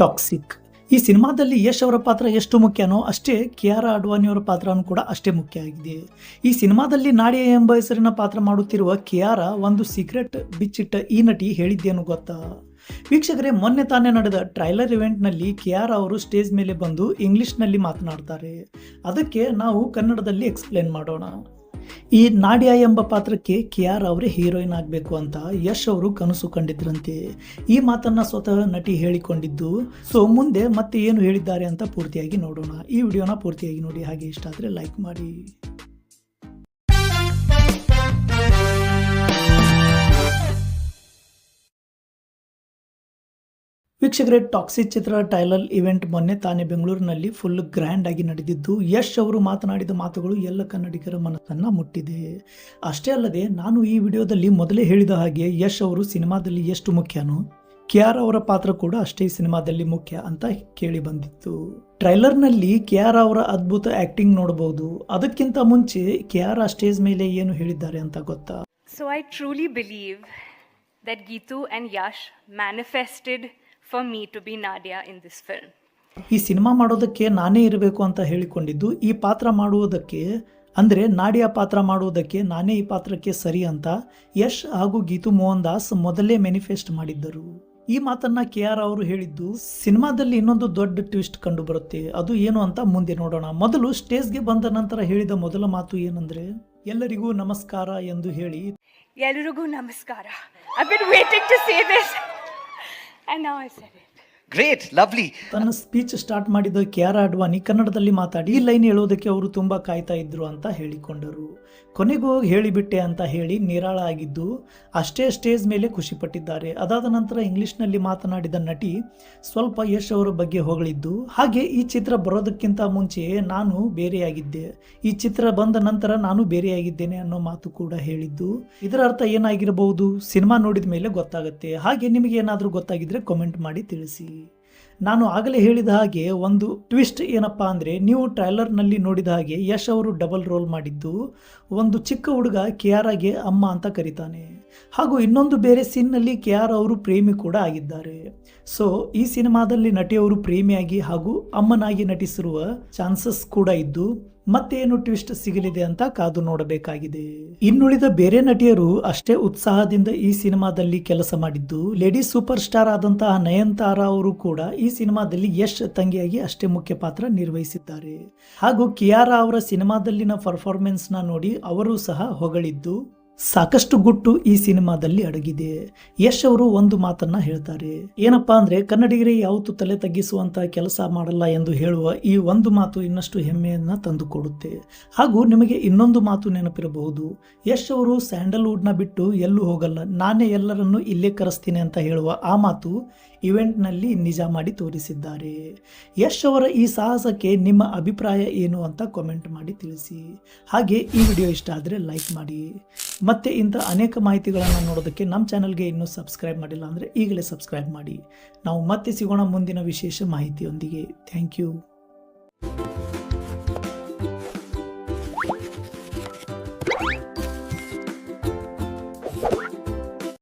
Toxic. ಈ ಸಿನಿಮಾದಲ್ಲಿ ಯಶ್ ಅವರ ಪಾತ್ರ ಎಷ್ಟು ಮುಖ್ಯನೋ ಅಷ್ಟೇ ಕಿಯಾರಾ ಅಡ್ವಾಣಿಯವರ ಪಾತ್ರನೂ ಕೂಡ ಅಷ್ಟೇ ಮುಖ್ಯ ಆಗಿದೆ. ಈ ಸಿನಿಮಾದಲ್ಲಿ ನಾಡಿಯಾ ಎಂಬ ಹೆಸರಿನ ಪಾತ್ರ ಮಾಡುತ್ತಿರುವ ಕಿಯಾರಾ ಒಂದು ಸೀಕ್ರೆಟ್ ಬಿಚ್ಚಿಟ್ಟ ಈ ನಟಿ ಹೇಳಿದ್ದೇನು ಗೊತ್ತಾ? ವೀಕ್ಷಕರೇ, ಮೊನ್ನೆ ತಾನೇ ನಡೆದ ಟ್ರೈಲರ್ ಇವೆಂಟ್ನಲ್ಲಿ ಕಿಯಾರಾ ಅವರು ಸ್ಟೇಜ್ ಮೇಲೆ ಬಂದು ಇಂಗ್ಲಿಷ್ನಲ್ಲಿ ಮಾತನಾಡ್ತಾರೆ. ಅದಕ್ಕೆ ನಾವು ಕನ್ನಡದಲ್ಲಿ ಎಕ್ಸ್ಪ್ಲೇನ್ ಮಾಡೋಣ. ಈ ನಾಡಿಯಾ ಎಂಬ ಪಾತ್ರಕ್ಕೆ ಕಿಯಾರಾ ಅವರೇ ಹೀರೋಯಿನ್ ಆಗಬೇಕು ಅಂತ ಯಶ್ ಅವರು ಕನಸು ಕಂಡಿದ್ರಂತೆ. ಈ ಮಾತನ್ನ ಸ್ವತಃ ನಟಿ ಹೇಳಿಕೊಂಡಿದ್ದು. ಸೊ ಮುಂದೆ ಮತ್ತೆ ಏನು ಹೇಳಿದ್ದಾರೆ ಅಂತ ಪೂರ್ತಿಯಾಗಿ ನೋಡೋಣ. ಈ ವಿಡಿಯೋನ ಪೂರ್ತಿಯಾಗಿ ನೋಡಿ. ಹಾಗೆ ಇಷ್ಟ ಆದರೆ ಲೈಕ್ ಮಾಡಿ. ವೀಕ್ಷಕರೇ, ಟಾಕ್ಸಿಕ್ ಚಿತ್ರ ಟ್ರೈಲರ್ ಇವೆಂಟ್ ಮೊನ್ನೆ ತಾನೇ ಬೆಂಗಳೂರಿನಲ್ಲಿ ಫುಲ್ ಗ್ರ್ಯಾಂಡ್ ಆಗಿ ನಡೆದಿದ್ದು, ಯಶ್ ಅವರು ಮಾತನಾಡಿದ ಮಾತುಗಳು ಎಲ್ಲ ಕನ್ನಡಿಗರ ಮನಸ್ಸನ್ನು ಮುಟ್ಟಿದೆ. ಅಷ್ಟೇ ಅಲ್ಲದೆ, ನಾನು ಈ ವಿಡಿಯೋದಲ್ಲಿ ಮೊದಲೇ ಹೇಳಿದ ಹಾಗೆ ಯಶ್ ಅವರು ಸಿನಿಮಾದಲ್ಲಿ ಎಷ್ಟು ಮುಖ್ಯನೋ ಕಿಯಾರಾ ಅವರ ಪಾತ್ರ ಕೂಡ ಅಷ್ಟೇ ಸಿನಿಮಾದಲ್ಲಿ ಮುಖ್ಯ ಅಂತ ಕೇಳಿ ಬಂದಿತ್ತು. ಟ್ರೈಲರ್ನಲ್ಲಿ ಕಿಯಾರಾ ಅವರ ಅದ್ಭುತ ಆಕ್ಟಿಂಗ್ ನೋಡಬಹುದು. ಅದಕ್ಕಿಂತ ಮುಂಚೆ ಕಿಯಾರಾ ಸ್ಟೇಜ್ ಮೇಲೆ ಏನು ಹೇಳಿದ್ದಾರೆ ಅಂತ ಗೊತ್ತಾ? So I truly believe that Geetu and Yash manifested for me to be Nadia in this film. ಈ ಸಿನಿಮಾ ಮಾಡೋದಕ್ಕೆ ನಾನೇ ಇರಬೇಕು ಅಂತ ಹೇಳಿಕೊಂಡಿದ್ದು, ಈ ಪಾತ್ರ ಮಾಡುವುದಕ್ಕೆ ಅಂದರೆ ನಾಡಿಯಾ ಪಾತ್ರ ಮಾಡುವುದಕ್ಕೆ ನಾನೇ ಈ ಪಾತ್ರಕ್ಕೆ ಸರಿ ಅಂತ ಯಶ್ ಹಾಗೂ ಗೀತು ಮೋಹನ್ ದಾಸ್ ಮೊದಲೇ ಮ್ಯಾನಿಫೆಸ್ಟ್ ಮಾಡಿದ್ದರು. ಈ ಮಾತನ್ನ ಕಿಯಾರಾ ಅವರು ಹೇಳಿದ್ದು ಸಿನಿಮಾದಲ್ಲಿ ಇನ್ನೊಂದು ದೊಡ್ಡ ಟ್ವಿಸ್ಟ್ ಕಂಡು ಬರುತ್ತೆ. ಅದು ಏನು ಅಂತ ಮುಂದೆ ನೋಡೋಣ. ಮೊದಲು ಸ್ಟೇಜ್ಗೆ ಬಂದ ನಂತರ ಹೇಳಿದ ಮೊದಲ ಮಾತು ಏನಂದ್ರೆ, ಎಲ್ಲರಿಗೂ ನಮಸ್ಕಾರ ಎಂದು ಹೇಳಿ. ಎಲ್ಲರಿಗೂ ನಮಸ್ಕಾರ. I've been waiting to say this and now I said it. Great, lovely. ತನ್ನ ಸ್ಪೀಚ್ ಸ್ಟಾರ್ಟ್ ಮಾಡಿದ ಕಿಯಾರಾ ಅಡ್ವಾಣಿ ಕನ್ನಡದಲ್ಲಿ ಮಾತಾಡಿ ಈ ಲೈನ್ ಹೇಳೋದಕ್ಕೆ ಅವರು ತುಂಬಾ ಕಾಯ್ತಾ ಇದ್ರು ಅಂತ ಹೇಳಿಕೊಂಡರು. ಕೊನೆಗೂ ಹೇಳಿಬಿಟ್ಟೆ ಅಂತ ಹೇಳಿ ನಿರಾಳ ಆಗಿದ್ದು ಅಷ್ಟೇ ಸ್ಟೇಜ್ ಮೇಲೆ ಖುಷಿ ಪಟ್ಟಿದ್ದಾರೆ. ಅದಾದ ನಂತರ ಇಂಗ್ಲಿಷ್ನಲ್ಲಿ ಮಾತನಾಡಿದ ನಟಿ ಸ್ವಲ್ಪ ಯಶ್ ಅವರ ಬಗ್ಗೆ ಹೊಗಳಿದ್ದು, ಹಾಗೆ ಈ ಚಿತ್ರ ಬರೋದಕ್ಕಿಂತ ಮುಂಚೆ ನಾನು ಬೇರೆಯಾಗಿದ್ದೆ, ಈ ಚಿತ್ರ ಬಂದ ನಂತರ ನಾನು ಬೇರೆಯಾಗಿದ್ದೇನೆ ಅನ್ನೋ ಮಾತು ಕೂಡ ಹೇಳಿದ್ದು. ಇದರ ಅರ್ಥ ಏನಾಗಿರಬಹುದು ಸಿನಿಮಾ ನೋಡಿದ ಮೇಲೆ ಗೊತ್ತಾಗುತ್ತೆ. ಹಾಗೆ ನಿಮಗೆ ಏನಾದರೂ ಗೊತ್ತಾಗಿದ್ರೆ ಕಾಮೆಂಟ್ ಮಾಡಿ ತಿಳಿಸಿ. ನಾನು ಆಗಲೇ ಹೇಳಿದ ಹಾಗೆ ಒಂದು ಟ್ವಿಸ್ಟ್ ಏನಪ್ಪಾ ಅಂದರೆ, ನೀವು ಟ್ರೈಲರ್ನಲ್ಲಿ ನೋಡಿದ ಹಾಗೆ ಯಶ್ ಅವರು ಡಬಲ್ ರೋಲ್ ಮಾಡಿದ್ದು ಒಂದು ಚಿಕ್ಕ ಹುಡುಗ ಕಿಯಾರಾಗೆ ಅಮ್ಮ ಅಂತ ಕರೀತಾನೆ. ಹಾಗೂ ಇನ್ನೊಂದು ಬೇರೆ ಸೀನ್ನಲ್ಲಿ ಕಿಯಾರಾ ಅವರು ಪ್ರೇಮಿ ಕೂಡ ಆಗಿದ್ದಾರೆ. ಸೊ ಈ ಸಿನಿಮಾದಲ್ಲಿ ನಟಿಯವರು ಪ್ರೇಮಿಯಾಗಿ ಹಾಗೂ ಅಮ್ಮನಾಗಿ ನಟಿಸಿರುವ ಚಾನ್ಸಸ್ ಕೂಡ ಇದ್ದು ಮತ್ತೇನು ಟ್ವಿಸ್ಟ್ ಸಿಗಲಿದೆ ಅಂತ ಕಾದು ನೋಡಬೇಕಾಗಿದೆ. ಇನ್ನುಳಿದ ಬೇರೆ ನಟಿಯರು ಅಷ್ಟೇ ಉತ್ಸಾಹದಿಂದ ಈ ಸಿನಿಮಾದಲ್ಲಿ ಕೆಲಸ ಮಾಡಿದ್ದು, ಲೇಡಿ ಸೂಪರ್ ಸ್ಟಾರ್ ಆದಂತಹ ನಯನತಾರಾ ಅವರು ಕೂಡ ಈ ಸಿನಿಮಾದಲ್ಲಿ ಯಶ್ ತಂಗಿಯಾಗಿ ಅಷ್ಟೇ ಮುಖ್ಯ ಪಾತ್ರ ನಿರ್ವಹಿಸಿದ್ದಾರೆ. ಹಾಗೂ ಕಿಯಾರಾ ಅವರ ಸಿನಿಮಾದಲ್ಲಿನ ಪರ್ಫಾರ್ಮೆನ್ಸ್ ನ ನೋಡಿ ಅವರು ಸಹ ಹೊಗಳಿದ್ದು ಸಾಕಷ್ಟು ಗುಟ್ಟು ಈ ಸಿನಿಮಾದಲ್ಲಿ ಅಡಗಿದೆ. ಯಶ್ ಅವರು ಒಂದು ಮಾತನ್ನ ಹೇಳ್ತಾರೆ, ಏನಪ್ಪಾ ಅಂದ್ರೆ ಕನ್ನಡಿಗರೇ ಯಾವತ್ತೂ ತಲೆ ತಗ್ಗಿಸುವಂತ ಕೆಲಸ ಮಾಡಲ್ಲ ಎಂದು ಹೇಳುವ ಈ ಒಂದು ಮಾತು ಇನ್ನಷ್ಟು ಹೆಮ್ಮೆಯನ್ನ ತಂದುಕೊಡುತ್ತೆ. ಹಾಗೂ ನಿಮಗೆ ಇನ್ನೊಂದು ಮಾತು ನೆನಪಿರಬಹುದು, ಯಶ್ ಅವರು ಸ್ಯಾಂಡಲ್ವುಡ್ ನ ಬಿಟ್ಟು ಎಲ್ಲೂ ಹೋಗಲ್ಲ, ನಾನೇ ಎಲ್ಲರನ್ನು ಇಲ್ಲೇ ಕರೆಸ್ತೀನಿ ಅಂತ ಹೇಳುವ ಆ ಮಾತು ಇವೆಂಟ್ ನಲ್ಲಿ ನಿಜ ಮಾಡಿ ತೋರಿಸಿದ್ದಾರೆ. ಯಶ್ ಅವರ ಈ ಸಾಹಸಕ್ಕೆ ನಿಮ್ಮ ಅಭಿಪ್ರಾಯ ಏನು ಅಂತ ಕಾಮೆಂಟ್ ಮಾಡಿ ತಿಳಿಸಿ. ಹಾಗೆ ಈ ವಿಡಿಯೋ ಇಷ್ಟ ಆದರೆ ಲೈಕ್ ಮಾಡಿ. ಮತ್ತೆ ಇಂಥ ಅನೇಕ ಮಾಹಿತಿಗಳನ್ನು ನೋಡೋದಕ್ಕೆ ನಮ್ಮ ಚಾನಲ್ಗೆ ಇನ್ನೂ ಸಬ್ಸ್ಕ್ರೈಬ್ ಮಾಡಿಲ್ಲ ಅಂದರೆ ಈಗಲೇ ಸಬ್ಸ್ಕ್ರೈಬ್ ಮಾಡಿ. ನಾವು ಮತ್ತೆ ಸಿಗೋಣ ಮುಂದಿನ ವಿಶೇಷ ಮಾಹಿತಿಯೊಂದಿಗೆ. Thank you.